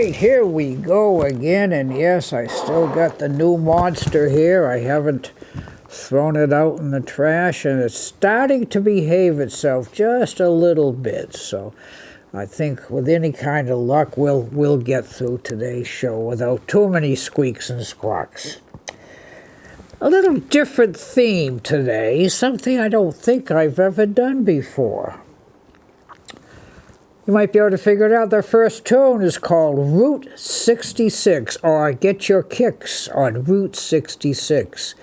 right, here we go again, and yes, I still got the new monster here. I haven't thrown it out in the trash, and it's starting to behave itself just a little bit, so I think with any kind of luck, we'll get through today's show without too many squeaks and squawks. A little different theme today, something I don't think I've ever done before. You might be able to figure it out. The first tune is called Route 66, or Get Your Kicks on Route 66.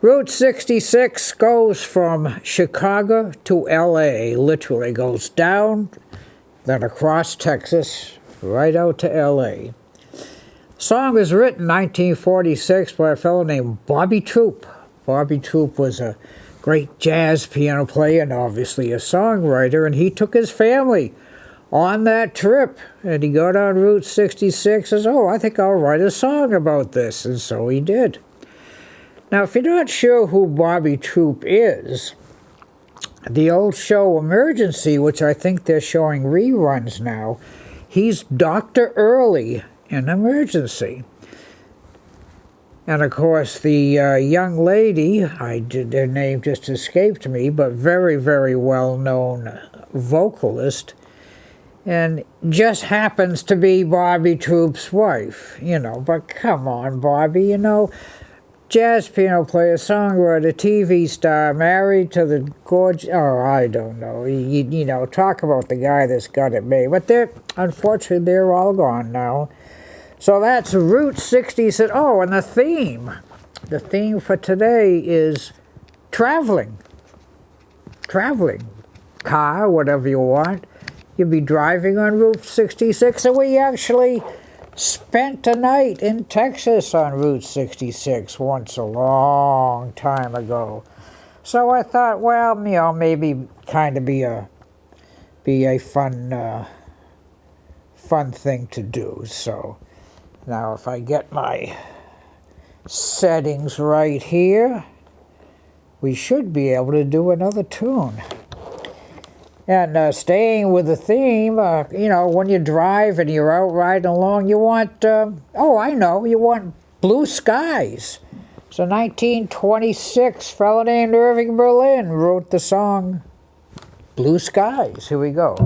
Route 66 goes from Chicago to L.A., literally goes down, then across Texas, right out to L.A. The song was written in 1946 by a fellow named Bobby Troup. Bobby Troup was a great jazz piano player and obviously a songwriter, and he took his family on that trip, and he got on Route 66 and says, oh, I think I'll write a song about this, and so he did. Now, if you're not sure who Bobby Troup is, the old show Emergency, which I think they're showing reruns now, he's Dr. Early in Emergency. And of course, the young lady, their name just escaped me, but very, very well-known vocalist, and just happens to be Bobby Troup's wife, but come on, Bobby, jazz piano player, songwriter, TV star, married to the gorgeous, I don't know, talk about the guy that's got it made, but unfortunately, they're all gone now. So that's Route 66. Oh, and the theme for today is traveling, car, whatever you want. You'll be driving on Route 66, and we actually spent a night in Texas on Route 66 once a long time ago. So I thought, well, maybe kind of be a fun thing to do. So now if I get my settings right here, we should be able to do another tune. And staying with the theme, when you drive and you're out riding along, you want, you want Blue Skies. So 1926, a fellow named Irving Berlin wrote the song Blue Skies. Here we go.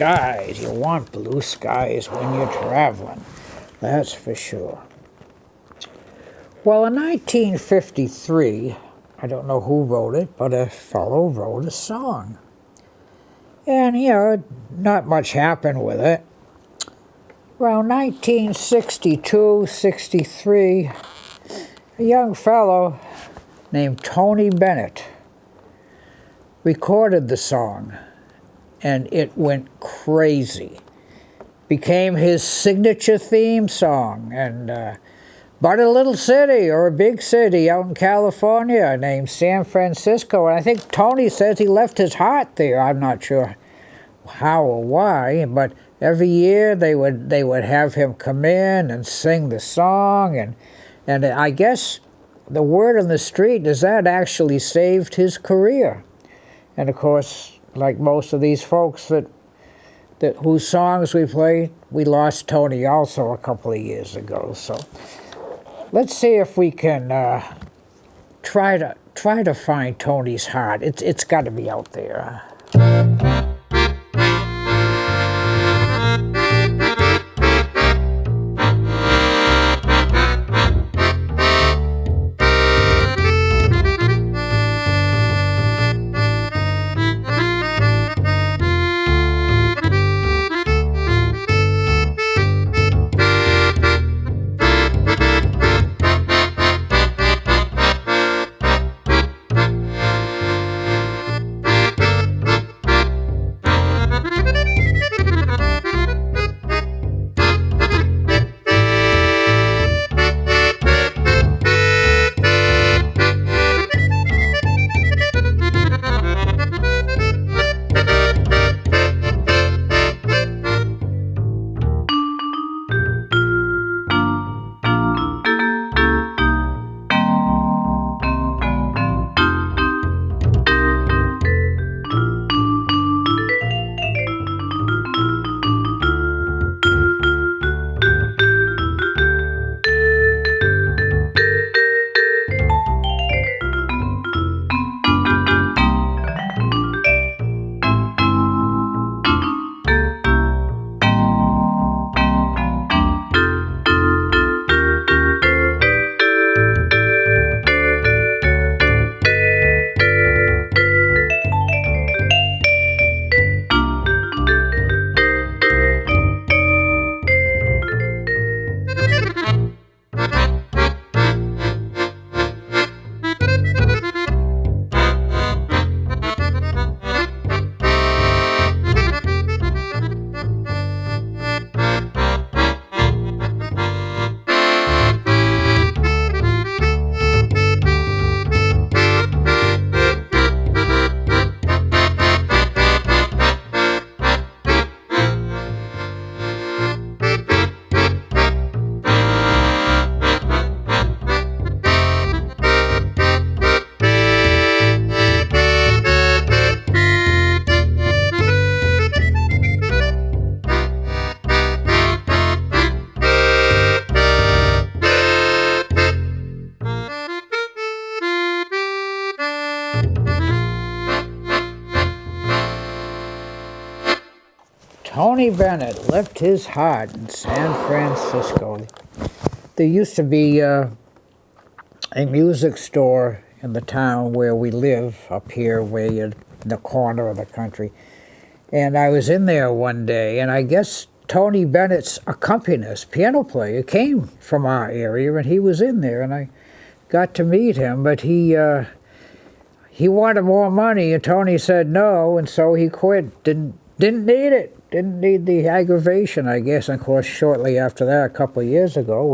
skies. You want blue skies when you're traveling. That's for sure. Well, in 1953, I don't know who wrote it, but a fellow wrote a song. And, you know, not much happened with it. Around 1962, 63, a young fellow named Tony Bennett recorded the song, and it went crazy. Became his signature theme song, and but a little city or a big city out in California named San Francisco, and I think Tony says he left his heart there. I'm not sure how or why, but every year they would have him come in and sing the song, and I guess the word on the street is that actually saved his career. And of course, like most of these folks that whose songs we play, we lost Tony also a couple of years ago. So let's see if we can try to find Tony's heart. It's got to be out there. Tony Bennett left his heart in San Francisco. There used to be a music store in the town where we live, up here, where you're in the corner of the country. And I was in there one day, and I guess Tony Bennett's accompanist, piano player, came from our area, and he was in there, and I got to meet him, but he wanted more money, and Tony said no, and so he quit. Didn't need it. Didn't need the aggravation, I guess. And of course, shortly after that, a couple of years ago,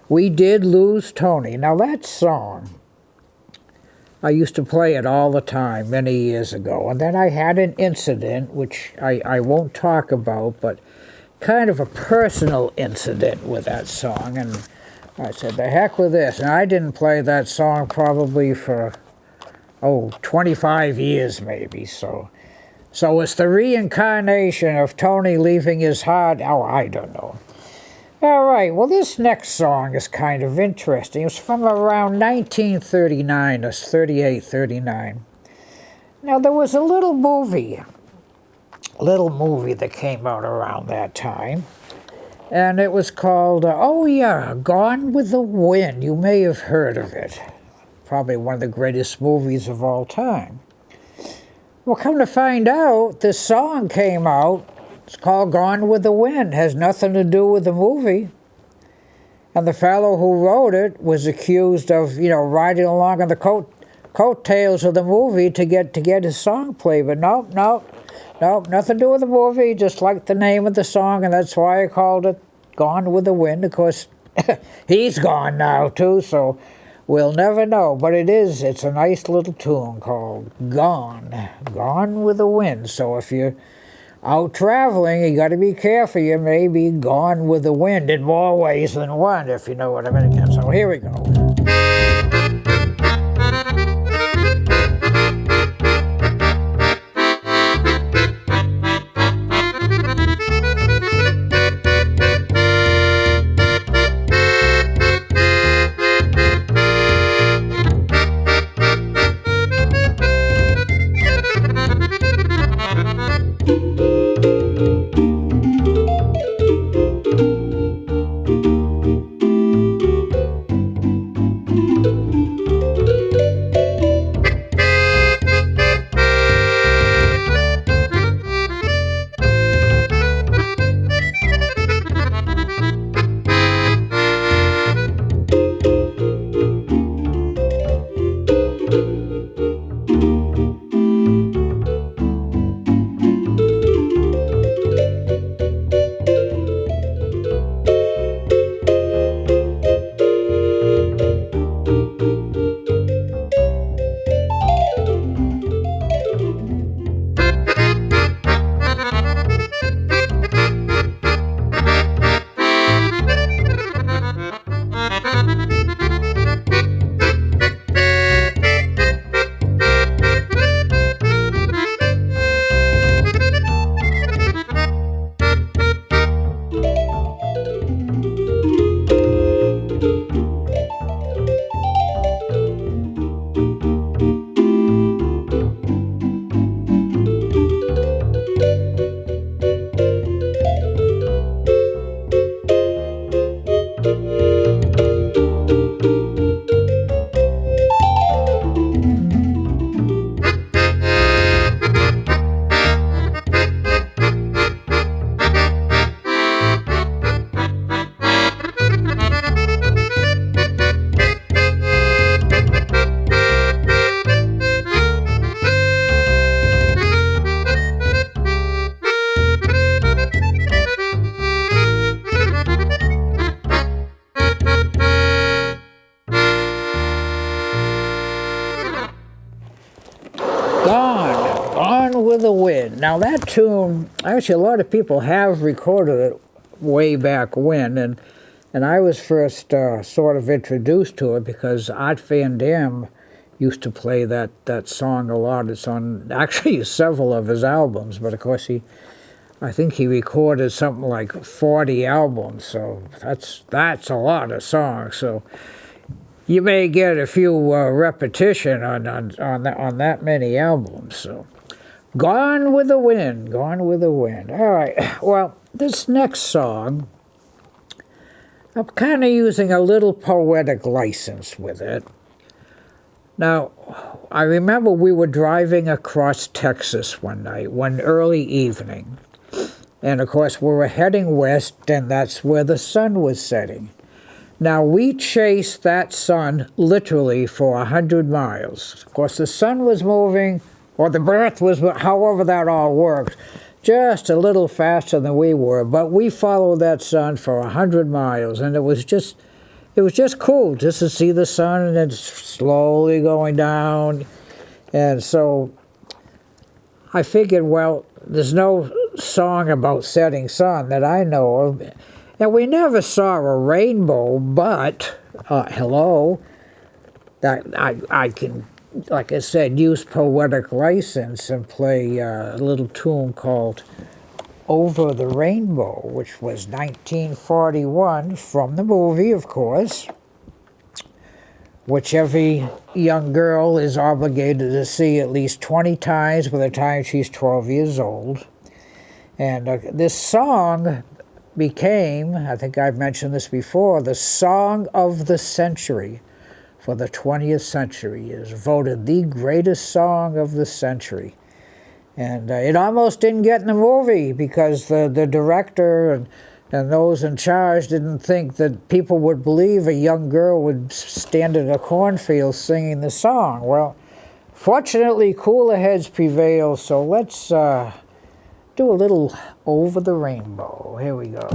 we did lose Tony. Now that song, I used to play it all the time many years ago, and then I had an incident, which I won't talk about, but kind of a personal incident with that song, and I said, the heck with this. And I didn't play that song probably for, 25 years maybe, so it's the reincarnation of Tony leaving his heart. I don't know. All right, well, this next song is kind of interesting. It's from around 1939, it's 38, 39. Now, there was a little movie little movie that came out around that time. And it was called, oh yeah, Gone with the Wind. You may have heard of it. Probably one of the greatest movies of all time. Well, come to find out, this song came out. It's called Gone with the Wind. Has nothing to do with the movie. And the fellow who wrote it was accused of, riding along on the coattails of the movie to get his song played. But nope, nothing to do with the movie. Just like the name of the song, and that's why I called it Gone with the Wind. Of course, he's gone now too, so we'll never know. But it's a nice little tune called Gone with the Wind. So if you're out traveling, you got to be careful. You may be gone with the wind in more ways than one, if you know what I mean. So here we go. Gone with the Wind. Now that tune, actually a lot of people have recorded it way back when, and I was first sort of introduced to it because Art Van Dam used to play that song a lot. It's on actually several of his albums, but of course I think he recorded something like 40 albums, so that's a lot of songs. So you may get a few repetition on that many albums. So, Gone with the Wind, Gone with the Wind. All right. Well, this next song, I'm kind of using a little poetic license with it. Now, I remember we were driving across Texas one night, one early evening, and of course we were heading west, and that's where the sun was setting. Now, we chased that sun literally for 100 miles. Of course, the sun was moving, or the earth was, however that all works, just a little faster than we were. But we followed that sun for 100 miles, and it was just cool just to see the sun and then slowly going down. And so I figured, well, there's no song about setting sun that I know of. And we never saw a rainbow, but, hello, that I can, like I said, use poetic license and play a little tune called Over the Rainbow, which was 1941 from the movie, of course, which every young girl is obligated to see at least 20 times by the time she's 12 years old. And this song became, I think I've mentioned this before, the song of the century for the 20th century. It is voted the greatest song of the century. And it almost didn't get in the movie because the director and those in charge didn't think that people would believe a young girl would stand in a cornfield singing the song. Well, fortunately, cooler heads prevail, so let's do a little Over the Rainbow. Here we go.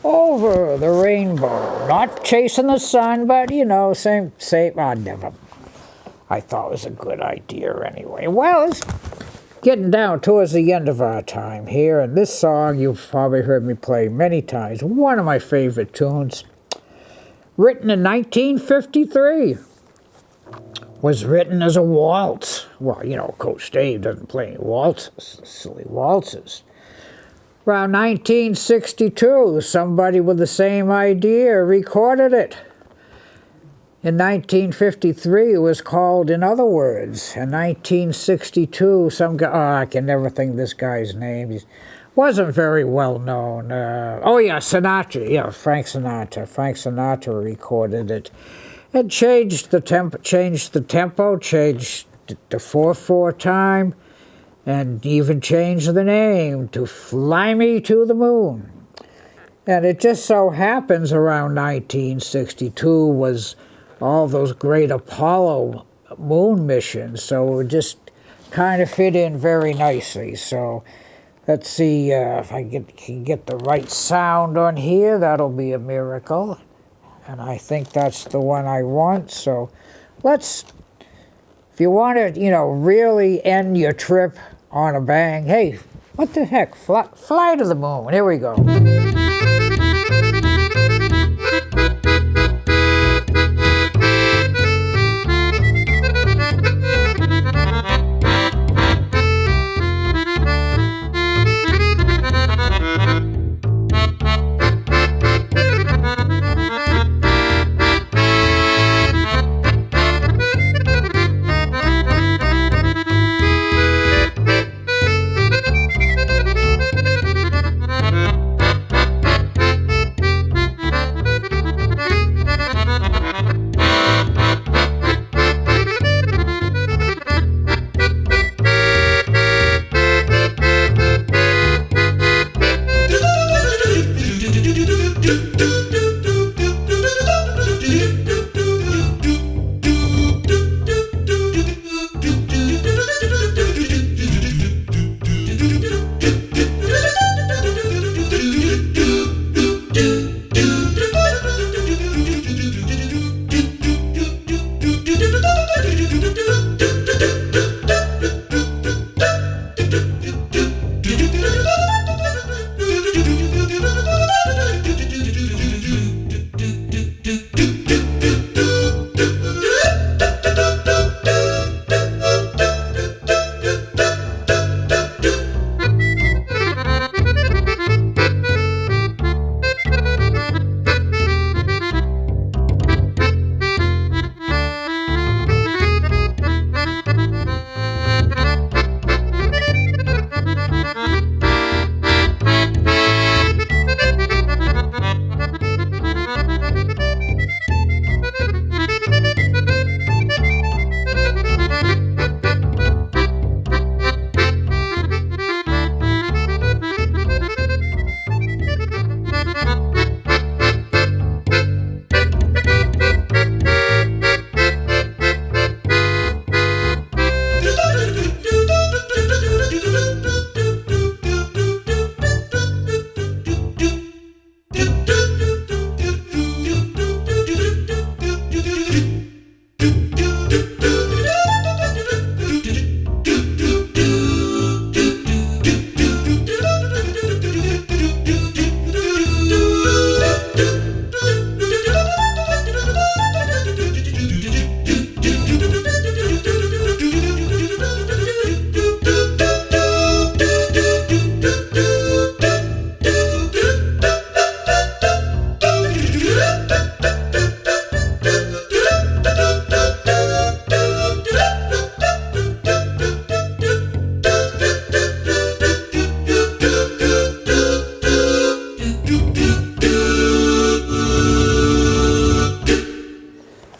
Over the rainbow. Not chasing the sun, but, you know, same, never. I thought it was a good idea anyway. Well, it's getting down towards the end of our time here, and this song you've probably heard me play many times. One of my favorite tunes. Written in 1953. Was written as a waltz. Well, you know, Coach Dave doesn't play any waltzes, silly waltzes. Around 1962, somebody with the same idea recorded it. In 1953, it was called In Other Words. In 1962, some guy, oh, I can never think of this guy's name. He wasn't very well known. Oh yeah, Sinatra, yeah, Frank Sinatra. Frank Sinatra recorded it. It changed the tempo, changed the 4/4 time, and even changed the name to Fly Me to the Moon. And it just so happens around 1962 was all those great Apollo moon missions, so it just kind of fit in very nicely. So let's see if I can get the right sound on here. That'll be a miracle. And I think that's the one I want. So let's, if you want to, you know, really end your trip on a bang, hey, what the heck, fly to the moon. Here we go.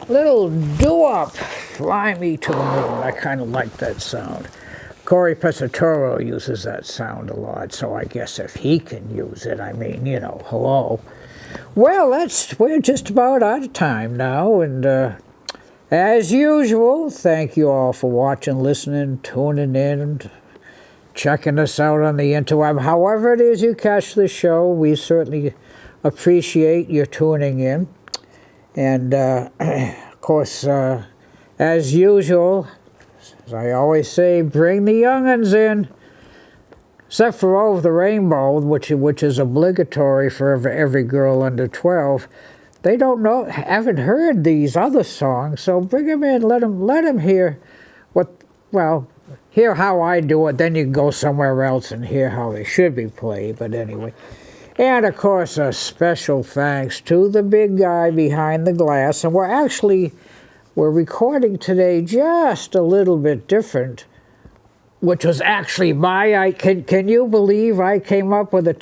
Little doo-wop, Fly Me to the Moon. I kind of like that sound. Corey Pesatoro uses that sound a lot, so I guess if he can use it, I mean, you know, hello. Well, we're just about out of time now, and as usual, thank you all for watching, listening, tuning in, and checking us out on the interweb. However it is you catch the show, we certainly appreciate your tuning in. And, of course, as usual, as I always say, bring the young'uns in. Except for Over the Rainbow, which is obligatory for every girl under 12. They haven't heard these other songs, so bring them in, let them hear hear how I do it, then you can go somewhere else and hear how they should be played, but anyway. And, of course, a special thanks to the big guy behind the glass. And we're recording today just a little bit different, which was actually can you believe I came up with a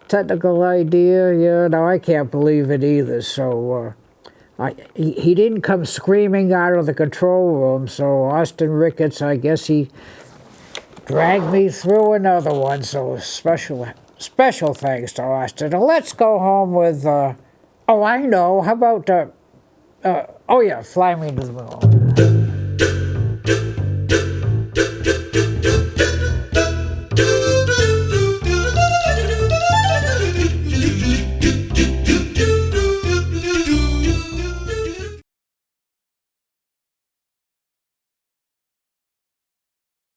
technical idea? Yeah, no, I can't believe it either. So he didn't come screaming out of the control room, so Austin Ricketts, I guess he dragged me through another one, so special thanks to Austin. Now let's go home with, I know, how about, Fly Me to the Moon.